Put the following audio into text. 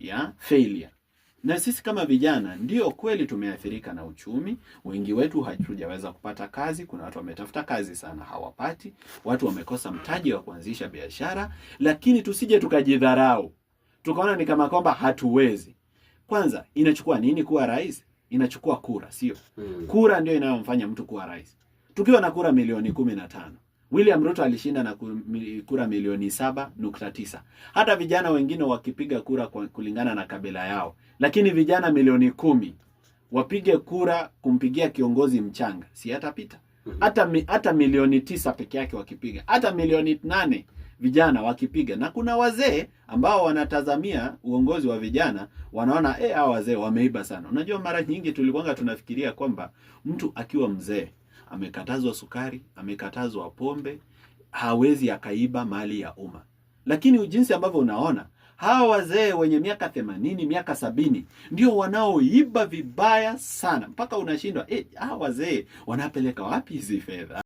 ya failure. Na sisi kama vijana ndio kweli tumeathirika na uchumi. Wengi wetu hatujaweza kupata kazi. Kuna watu wametafuta kazi sana hawapati. Watu wamekosa mtaji wa kuanzisha biashara. Lakini tusije tukajidharau, tukaona ni kama kwamba hatuwezi. Kwanza, inachukua nini kuwa rais? Inachukua kura, sio? Kura ndio inayomfanya mtu kuwa rais. Tukiwa na kura milioni 15, William Ruto alishinda na kura milioni 7.9. Hata vijana wengine wakipiga kura kulingana na kabila yao, lakini vijana milioni 10 wapige kura kumpigia kiongozi mchanga, si hatapita? Hata milioni 9 peke yake wakipiga, hata milioni 8 vijana wakipiga, na kuna wazee ambao wanatazamia uongozi wa vijana, wanaona hao wazee wameiba sana. Unajua mara nyingi tulikuwa tunafikiria kwamba mtu akiwa mzee amekatazwa sukari, amekatazwa pombe, hawezi akaiba mali ya umma. Lakini jinsi ambavyo unaona, hawa wazee wenye miaka 80, miaka 70 ndio wanaoiba vibaya sana, mpaka unashindwa hawa wazee wanapeleka wapi hizi fedha?